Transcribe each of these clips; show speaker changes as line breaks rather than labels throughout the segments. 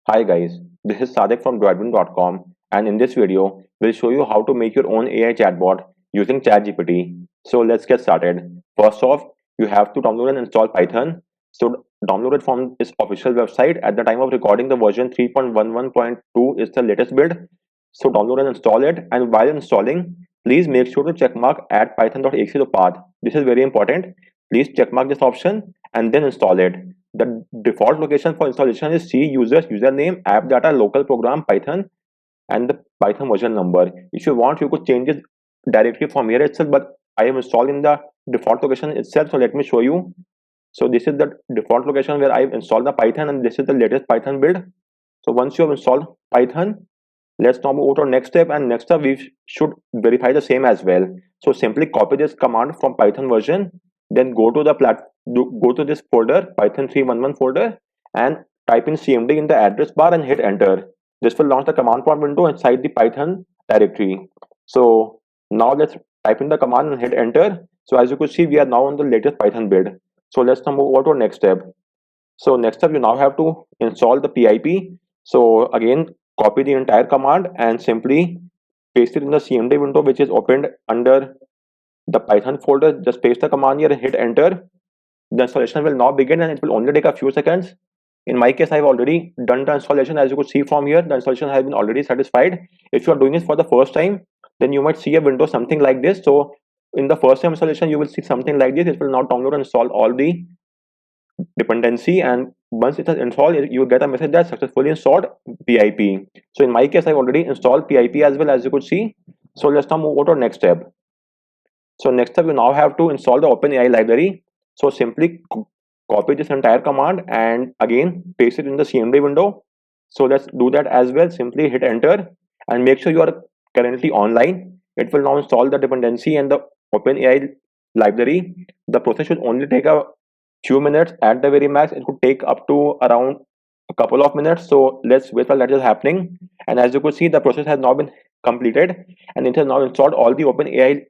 Hi guys, this is Sadek from Gradio.com, and in this video, we'll show you how to make your own AI chatbot using ChatGPT. So let's get started. First off, you have to download and install Python. So download it from its official website. At the time of recording, the version 3.11.2 is the latest build. So download and install it. And while installing, please make sure to checkmark add python.exe to path. This is very important. Please checkmark this option and then install it. The default location for installation is C users username app data local program Python and the Python version number. If you want, you could change it directly from here itself, but I am installing the default location itself. So let me show you. So this is the default location where I've installed the Python, and this is the latest Python build. So once you have installed Python, let's now move to our next step. And next step, we should verify the same as well. So simply copy this command from Python version, then go to the go to this folder, Python 311 folder, and type in CMD in the address bar and hit enter. This will launch the command prompt window inside the Python directory. So now let's type in the command and hit enter. So as you could see, we are now on the latest Python build. So let's now move over to our next step. So next up, you now have to install the PIP. So again, copy the entire command and simply paste it in the CMD window, which is opened under the Python folder. Just paste the command here and hit enter. The installation will now begin, and it will only take a few seconds. In my case, I've already done the installation. As you could see from here, the installation has been already satisfied. If you are doing this for the first time, then you might see a window something like this. So in the first time installation, you will see something like this. It will now download and install all the dependency, and once it is installed, you get a message that successfully installed PIP. So in my case, I've already installed PIP as well, as you could see. So let's now move on to our next step. So next step, you now have to install the OpenAI library. So simply copy this entire command and again paste it in the CMD window. So let's do that as well. Simply hit enter and make sure you are currently online. It will now install the dependency and the OpenAI library. The process should only take a few minutes at the very max. It could take up to around a couple of minutes. So let's wait while that is happening. And as you could see, the process has now been completed, and it has now installed all the OpenAI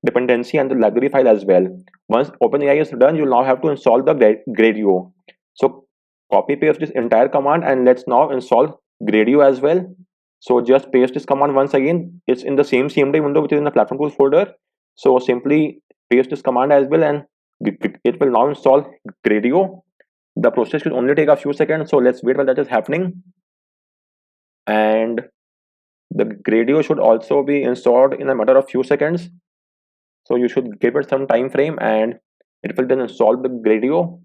dependency and the library file as well. Once OpenAI is done, you'll now have to install the Gradio. So copy paste this entire command and let's now install Gradio as well. So just paste this command once again. It's in the same CMD window which is in the platform tools folder. So simply paste this command as well, and it will now install Gradio. The process will only take a few seconds. So let's wait while that is happening. And the Gradio should also be installed in a matter of few seconds. So you should give it some time frame and it will then install the Gradio.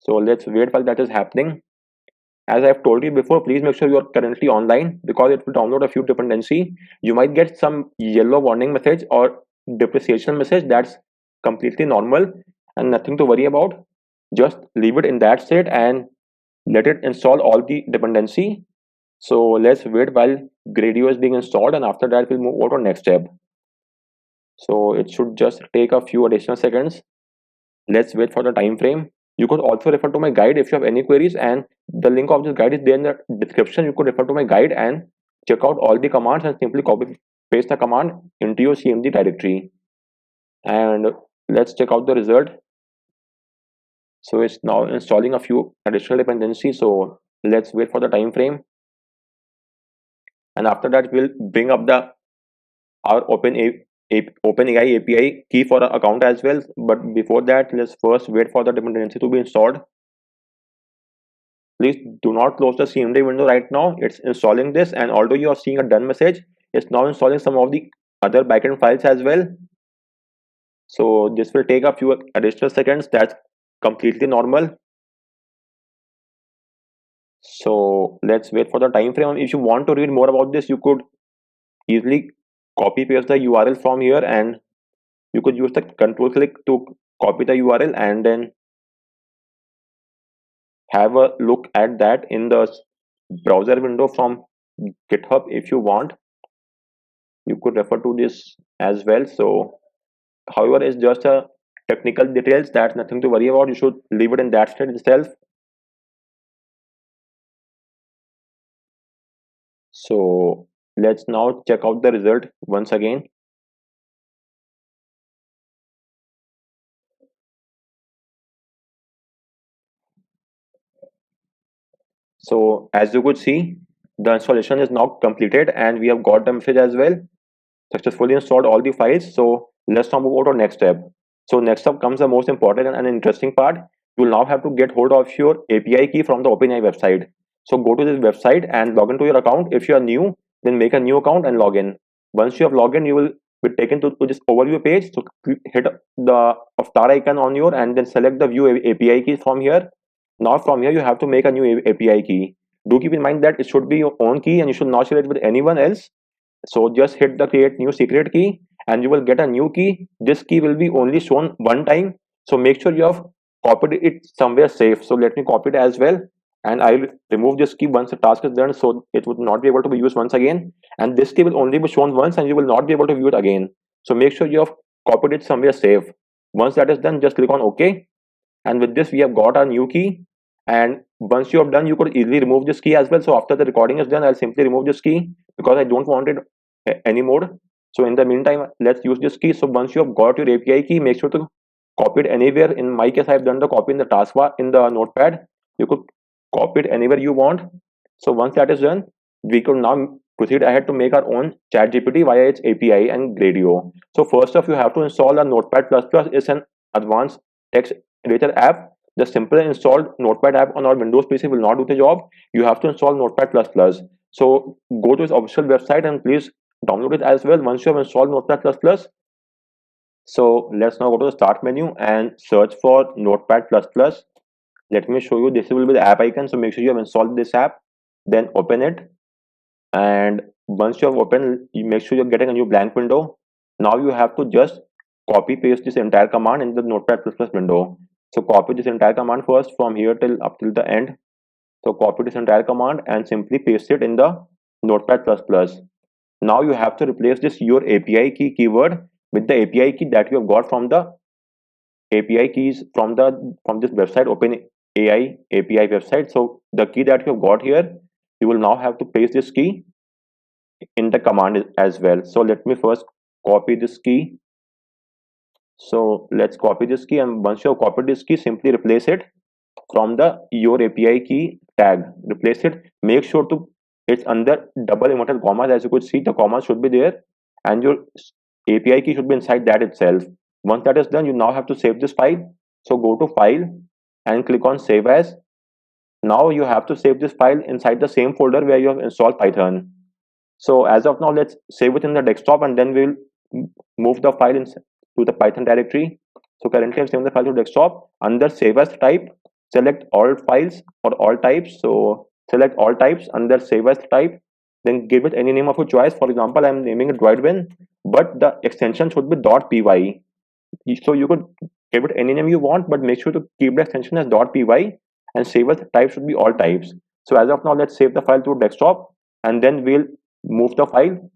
So let's wait while that is happening. As I've told you before, please make sure you are currently online because it will download a few dependency. You might get some yellow warning message or depreciation message. That's completely normal and nothing to worry about. Just leave it in that state and let it install all the dependency. So let's wait while Gradio is being installed, and after that we'll move on to next step. So it should just take a few additional seconds. Let's wait for the time frame. You could also refer to my guide if you have any queries, and the link of this guide is there in the description. You could refer to my guide and check out all the commands and simply copy paste the command into your CMD directory. And let's check out the result. So it's now installing a few additional dependencies. So let's wait for the time frame. And after that, we'll bring up the our OpenAI API key for our account as well. But before that, let's first wait for the dependency to be installed. Please do not close the CMD window right now. It's installing this, and although you are seeing a done message, it's now installing some of the other backend files as well. So this will take a few additional seconds. That's completely normal. So let's wait for the time frame. If you want to read more about this, you could easily copy paste the URL from here, and you could use the control click to copy the URL and then have a look at that in the browser window from GitHub. If you want, you could refer to this as well. So however, it's just a technical details. That's nothing to worry about. You should leave it in that state itself. So let's now check out the result once again. So as you could see, the installation is now completed and we have got the message as well. Successfully installed all the files. So let's now move on to next step. So next up comes the most important and interesting part. You will now have to get hold of your API key from the OpenAI website. So go to this website and log into your account. If you are new, then make a new account and log in. Once you have logged in, you will be taken to this overview page. So hit the star icon on your and then select the view API key from here. Now from here, you have to make a new API key. Do keep in mind that it should be your own key and you should not share it with anyone else. So just hit the create new secret key and you will get a new key. This key will be only shown one time. So make sure you have copied it somewhere safe. So let me copy it as well. And I'll remove this key once the task is done. So it would not be able to be used once again. And this key will only be shown once and you will not be able to view it again. So make sure you have copied it somewhere safe. Once that is done, just click on OK. And with this, we have got our new key. And once you have done, you could easily remove this key as well. So after the recording is done, I'll simply remove this key because I don't want it anymore. So in the meantime, let's use this key. So once you have got your API key, make sure to copy it anywhere. In my case, I've done the copy in the taskbar in the notepad. You could copy it anywhere you want. So once that is done, we could now proceed ahead to make our own ChatGPT via its API and Gradio. So first off, you have to install a Notepad++. Is an advanced text editor app. The simple installed Notepad app on our Windows PC will not do the job. You have to install Notepad++. So go to its official website and please download it as well once you have installed Notepad++. So let's now go to the start menu and search for Notepad++. Let me show you. This will be the app icon. So make sure you have installed this app. Then open it. And once you have opened, you make sure you're getting a new blank window. Now you have to just copy paste this entire command in the Notepad++ window. So copy this entire command first from here till up till the end. So copy this entire command and simply paste it in the Notepad++. Now you have to replace this your API key keyword with the API key that you have got from the API keys from this website, OpenAI API website. So the key that you have got here, you will now have to paste this key in the command as well. So let me first copy this key. So let's copy this key, and once you have copied this key, simply replace it from the your API key tag. Replace it. Make sure to it's under double inverted commas. As you could see, the commas should be there, and your API key should be inside that itself. Once that is done, you now have to save this file. So go to File and click on Save As. Now you have to save this file inside the same folder where you have installed Python. So as of now, let's save it in the desktop and then we'll move the file to the Python directory. So currently I'm saving the file to desktop. Under Save As type, select all files or all types. So select all types under Save As type. Then give it any name of your choice. For example, I'm naming it Droidwin, but the extension should be .py. So you could give it any name you want, but make sure to keep the extension as .py and save as type should be all types. So as of now, let's save the file to desktop and then we'll move the file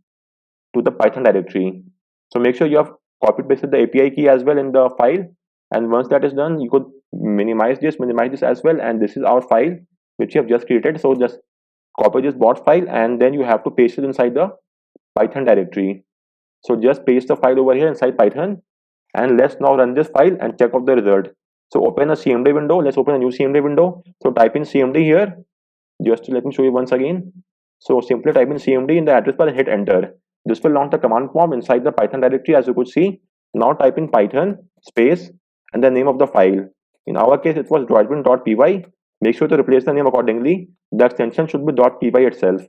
to the Python directory. So make sure you have copied pasted the API key as well in the file. And once that is done, you could minimize this as well. And this is our file which you have just created. So just copy this bot file and then you have to paste it inside the Python directory. So just paste the file over here inside Python. And let's now run this file and check out the result. So open a CMD window. Let's open a new CMD window. So type in CMD here. Just let me show you once again. So simply type in CMD in the address bar and hit enter. This will launch the command prompt inside the Python directory as you could see. Now type in Python space and the name of the file. In our case, it was droidwin.py. Make sure to replace the name accordingly. The extension should be .py itself.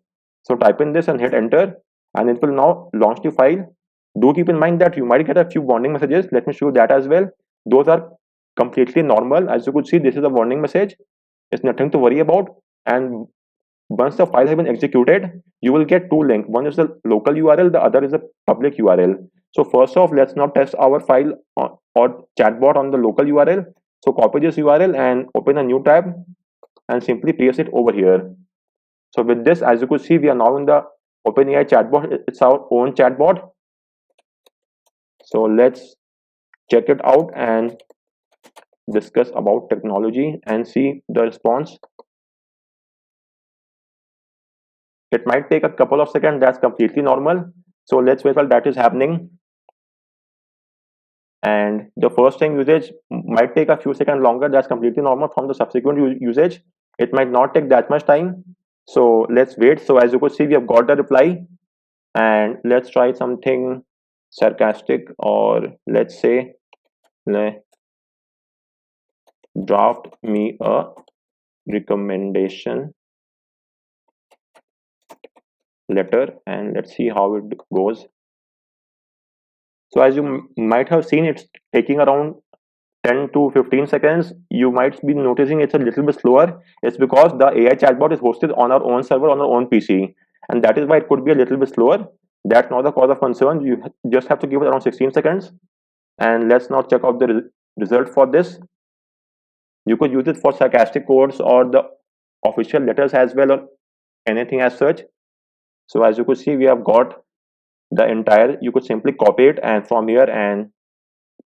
So type in this and hit enter and it will now launch the file. Do keep in mind that you might get a few warning messages. Let me show you that as well. Those are completely normal. As you could see, this is a warning message. It's nothing to worry about. And once the file has been executed, you will get two links. One is the local URL, the other is a public URL. So first off, let's now test our file or chatbot on the local URL. So copy this URL and open a new tab and simply paste it over here. So with this, as you could see, we are now in the OpenAI chatbot. It's our own chatbot. So let's check it out and discuss about technology and see the response. It might take a couple of seconds. That's completely normal. So let's wait while that is happening. And the first time usage might take a few seconds longer. That's completely normal from the subsequent usage. It might not take that much time. So let's wait. So as you could see, we have got the reply, and let's try something sarcastic, or let's say, draft me a recommendation letter, and let's see how it goes. So as you might have seen, it's taking around 10 to 15 seconds. You might be noticing it's a little bit slower. It's because the AI chatbot is hosted on our own server on our own PC, and that is why it could be a little bit slower. That's not the cause of concern. You just have to give it around 16 seconds. And let's now check out the result for this. You could use it for sarcastic quotes or the official letters as well, or anything as such. So as you could see, we have got the entire. You could simply copy it and from here and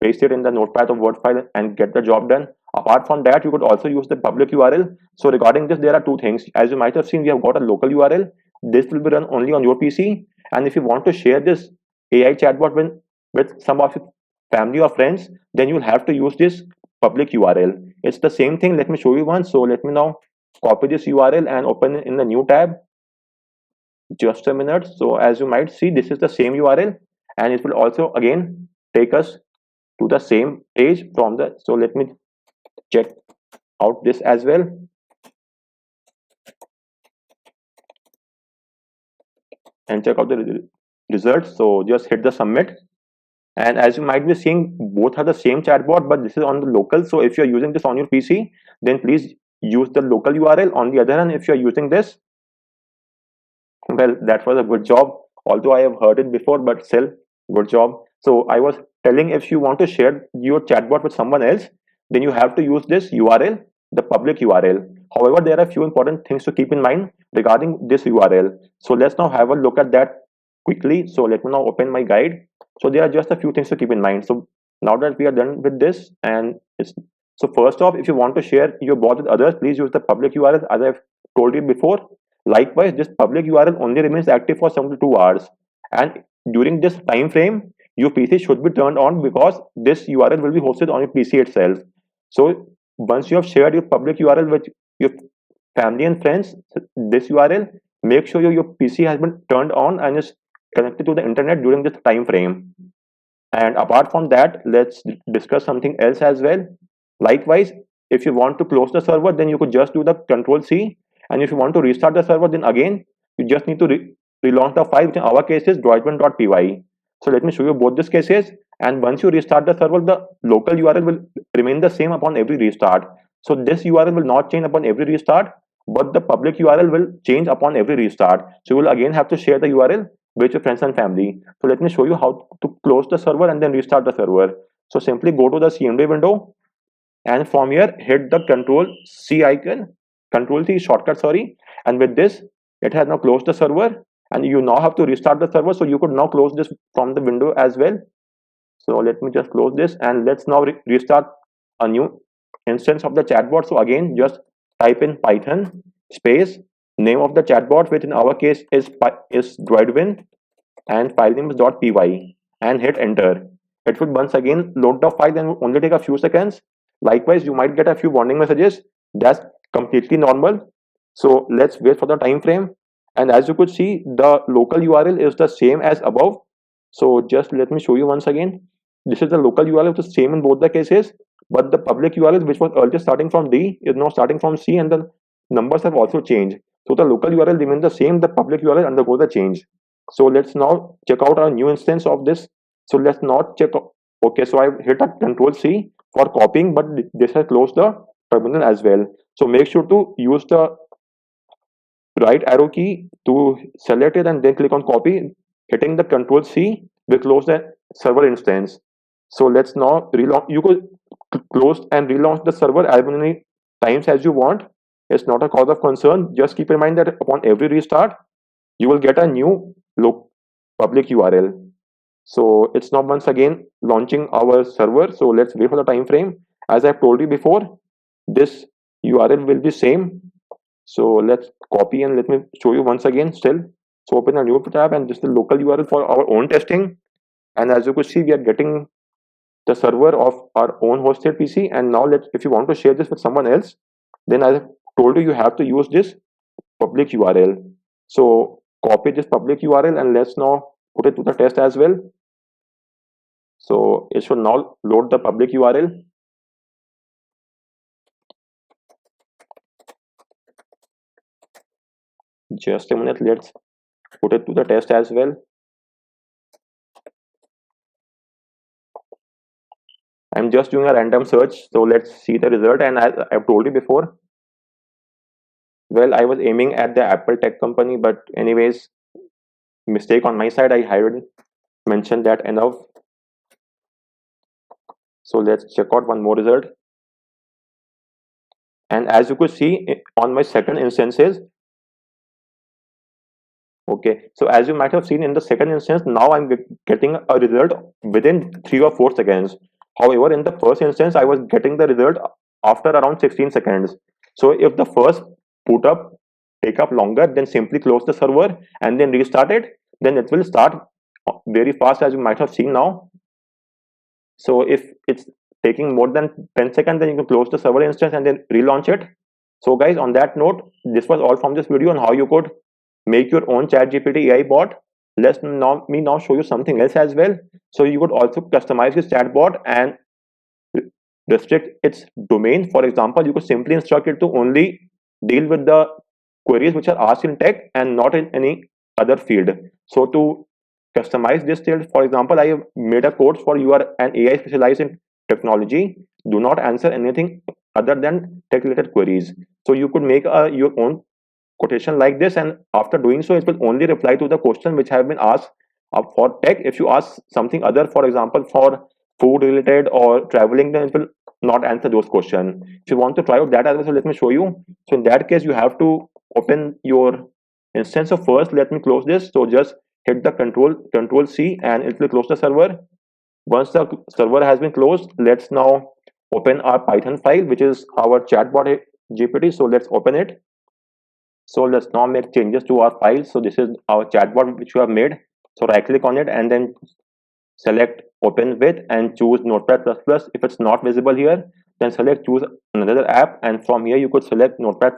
paste it in the notepad or word file and get the job done. Apart from that, you could also use the public URL. So regarding this, there are two things. As you might have seen, we have got a local URL. This will be run only on your PC. And if you want to share this AI chatbot with some of your family or friends, then you'll have to use this public URL. It's the same thing. Let me show you one. So let me now copy this URL and open it in the new tab. Just a minute. So as you might see, this is the same URL, and it will also again take us to the same page from the. So let me check out this as well, and check out the results. So just hit the submit, and as you might be seeing, both are the same chatbot, but this is on the local. So if you're using this on your PC, then please use the local URL. On the other hand, if you're using this, well, that was a good job, although I have heard it before, but still, good job. So I was telling, if you want to share your chatbot with someone else, then you have to use this URL, the public URL. However, there are a few important things to keep in mind regarding this URL. So let's now have a look at that quickly. So let me now open my guide. So there are just a few things to keep in mind. So now that we are done with this, and it's, so first off, if you want to share your bot with others, please use the public URL as I've told you before. Likewise, this public URL only remains active for 72 hours, and during this time frame, your PC should be turned on because this URL will be hosted on your PC itself. So once you have shared your public URL with your family and friends, this URL, make sure your PC has been turned on and is connected to the internet during this time frame. And apart from that, let's discuss something else as well. Likewise, if you want to close the server, then you could just do the Control C. And if you want to restart the server, then again, you just need to relaunch the file, which in our case is droid1.py. So let me show you both these cases. And once you restart the server, the local URL will remain the same upon every restart. So this URL will not change upon every restart, but the public URL will change upon every restart. So you will again have to share the URL with your friends and family. So let me show you how to close the server and then restart the server. So simply go to the CMD window, and from here hit the Control C icon, Control C shortcut, sorry. And with this, it has now closed the server, and you now have to restart the server. So you could now close this from the window as well. So let me just close this, and let's now restart a new instance of the chatbot. So again, just type in Python space name of the chatbot, which in our case is droidwin, and file name is .py, and hit enter. It will once again load the file and will only take a few seconds. Likewise, you might get a few warning messages. That's completely normal. So let's wait for the time frame. And as you could see, the local URL is the same as above. So just let me show you once again. This is the local URL, which is same in both the cases, but the public URL, which was earlier starting from D, is now starting from C, and the numbers have also changed. So the local URL remains the same, the public URL undergoes the change. So let's now check out our new instance of this. So let's not check. Okay, so I hit a Control C for copying, but this has closed the terminal as well. So make sure to use the right arrow key to select it and then click on copy. Hitting the Control C will close the server instance. So let's now relaunch. You could close and relaunch the server as many times as you want. It's not a cause of concern. Just keep in mind that upon every restart, you will get a new public URL. So it's now once again launching our server. So let's wait for the time frame. As I've told you before, this URL will be same. So let's copy and let me show you once again still. So open a new tab, and this is the local URL for our own testing. And as you could see, we are getting the server of our own hosted PC. And now if you want to share this with someone else, then as told you have to use this public URL. So copy this public URL and let's now put it to the test as well. So it should now load the public URL. Just a minute, let's put it to the test as well. I'm just doing a random search, so let's see the result. And as I've told you before, well, I was aiming at the Apple tech company, but anyways, mistake on my side. I hadn't mentioned that enough. So let's check out one more result. And as you could see on my second instances, okay, so as you might have seen in the second instance, now I'm getting a result within 3 or 4 seconds. However, in the first instance, I was getting the result after around 16 seconds. So if the first boot up take up longer, then simply close the server and then restart it. Then it will start very fast, as you might have seen now. So if it's taking more than 10 seconds, then you can close the server instance and then relaunch it. So guys, on that note, this was all from this video on how you could make your own ChatGPT AI bot. Let's now show you something else as well. So you could also customize this chatbot and restrict its domain. For example, you could simply instruct it to only deal with the queries which are asked in tech and not in any other field. So to customize this field, for example, I have made a code for you are an AI specialized in technology. Do not answer anything other than tech related queries. So you could make your own quotation like this, and after doing so, it will only reply to the question which have been asked for tech. If you ask something other, for example, for food related or traveling, then it will not answer those questions. If you want to try out that as well, so let me show you. So in that case, you have to open your instance. So first, let me close this. So just hit the control C and it will close the server. Once the server has been closed, let's now open our Python file, which is our chatbot GPT. So let's open it. So let's now make changes to our file. So this is our chatbot which we have made. So right click on it and then select open with and choose Notepad++. If it's not visible here, then select choose another app, and from here you could select Notepad++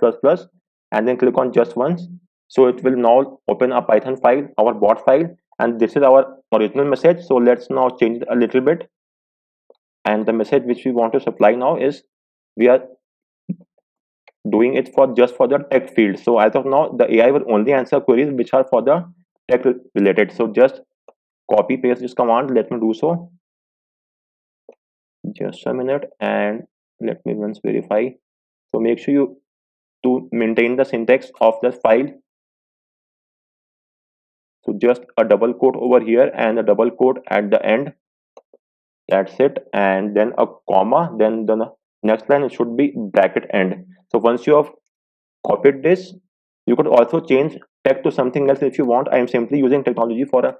and then click on just once. So it will now open a Python file, our bot file, and this is our original message. So let's now change it a little bit, and the message which we want to supply now is we are doing it for just for the tech field. So as of now, the AI will only answer queries which are for the tech related. So just copy paste this command. Let me do so. Just a minute, and let me once verify. So make sure you to maintain the syntax of the file. So just a double quote over here and a double quote at the end. That's it, and then a comma. Then the next line it should be bracket end. So once you have copied this, you could also change tech to something else if you want. I am simply using technology for a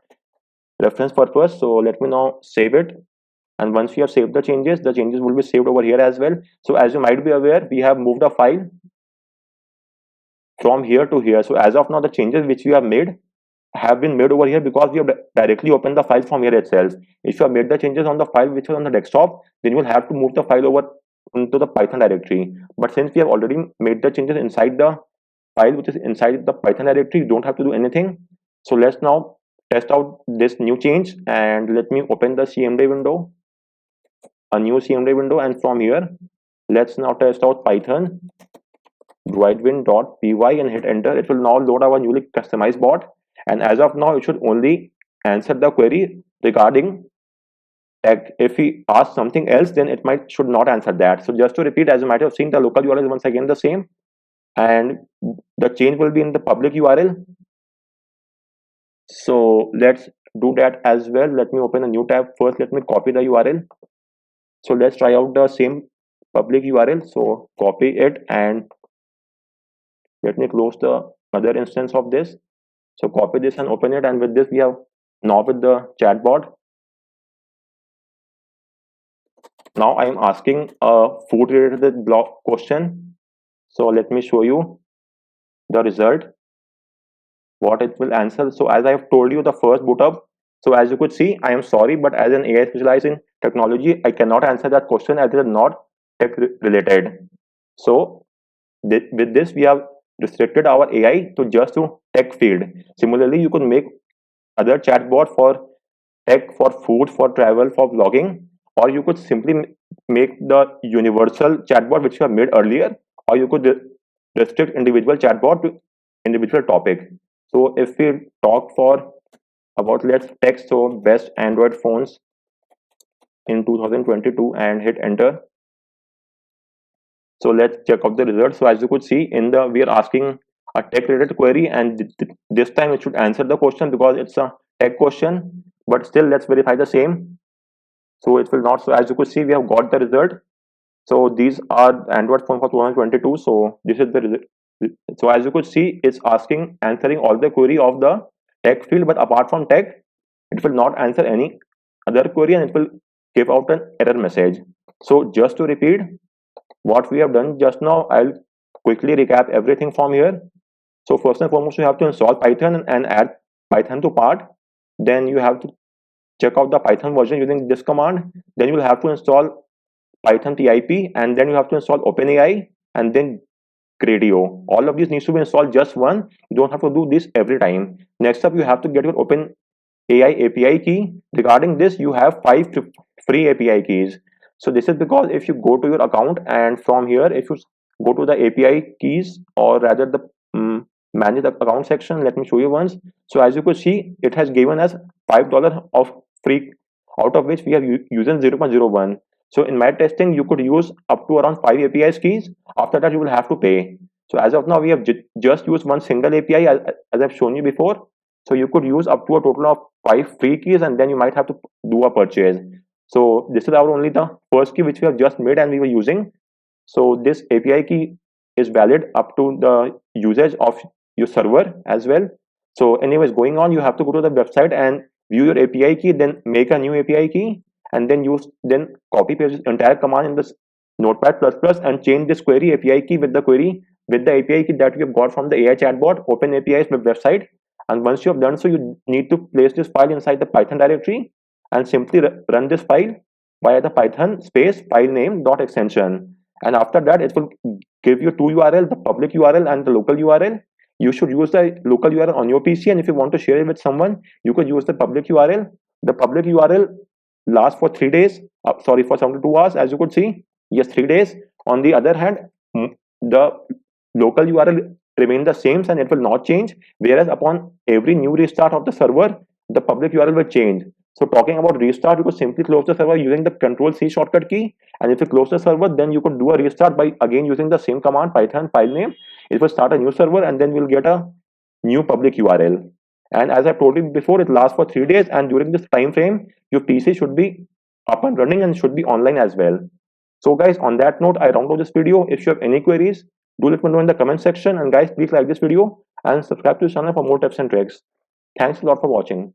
reference purpose. So let me now save it, and once you have saved the changes will be saved over here as well. So as you might be aware, we have moved a file from here to here. So as of now, the changes which we have made have been made over here because we have directly opened the file from here itself. If you have made the changes on the file which was on the desktop, then you will have to move the file over into the Python directory. But since we have already made the changes inside the file which is inside the Python directory, you don't have to do anything. So let's now test out this new change, and let me open the CMD window, a new CMD window, and from here let's now test out Python droidwin.py and hit enter. It will now load our newly customized bot, and as of now it should only answer the query regarding tech. If we ask something else, then it should not answer that. So just to repeat, as you might have seen, the local URL is once again the same, and the change will be in the public URL. So let's do that as well. Let me open a new tab. First let me copy the URL. So let's try out the same public URL. So copy it and let me close the other instance of this. So copy this and open it, and with this we have now with the chatbot. Now I am asking a food related block question. So let me show you the result, what it will answer. So as I have told you, the first boot up. So as you could see, I am sorry, but as an AI specialized in technology, I cannot answer that question as it is not tech related. So With this, we have restricted our AI to just to tech field. Similarly, you could make other chatbot for tech, for food, for travel, for vlogging, or you could simply make the universal chatbot which you have made earlier, or you could restrict individual chatbot to individual topic. So if we talk for about, let's text so best Android phones in 2022 and hit enter. So let's check out the results. So as you could see in the, we are asking a tech related query, and this time it should answer the question because it's a tech question, but still let's verify the same. So it will not. So as you could see, we have got the result. So these are Android phone for 2022. So this is the result. So as you could see, it's asking, answering all the query of the tech field, but apart from tech, it will not answer any other query, and it will give out an error message. So just to repeat what we have done just now, I'll quickly recap everything from here. So first and foremost, you have to install Python and add Python to part. Then you have to check out the Python version using this command. Then you will have to install Python pip, and then you have to install OpenAI, and then Gradio. All of these needs to be installed just one. You don't have to do this every time. Next up, you have to get your OpenAI API key. Regarding this, you have 5 free API keys. So this is because if you go to your account, and from here, if you go to the API keys, or rather the manage the account section, let me show you once. So as you could see, it has given us $5 of free, out of which we have using 0.01. So in my testing, you could use up to around 5 API keys. After that, you will have to pay. So as of now, we have just used one single API, as I've shown you before. So you could use up to a total of 5 free keys, and then you might have to do a purchase. So this is our only the first key which we have just made and we were using. So this API key is valid up to the usage of your server as well. So anyways, going on, you have to go to the website and view your API key, then make a new API key, and then copy paste this entire command in this notepad and change this query API key with the query with the API key that we have got from the AI chatbot OpenAI's website. And once you have done so, you need to place this file inside the Python directory and simply run this file via the Python space file name dot extension. And after that, it will give you two URL, the public URL and the local URL. You should use the local URL on your PC, and if you want to share it with someone, you could use the public URL. The public URL lasts for 3 days, sorry, for 72 hours, as you could see. Yes, 3 days. On the other hand, the local URL remain the same and it will not change, whereas upon every new restart of the server, the public URL will change. So talking about restart, you could simply close the server using the Control-C shortcut key, and if you close the server, then you could do a restart by again using the same command, Python file name. It will start a new server, and then we'll get a new public URL. And as I told you before, it lasts for 3 days, and during this time frame, your PC should be up and running and should be online as well. So guys, on that note, I round off this video. If you have any queries, do let me know in the comment section, and guys, please like this video and subscribe to the channel for more tips and tricks. Thanks a lot for watching.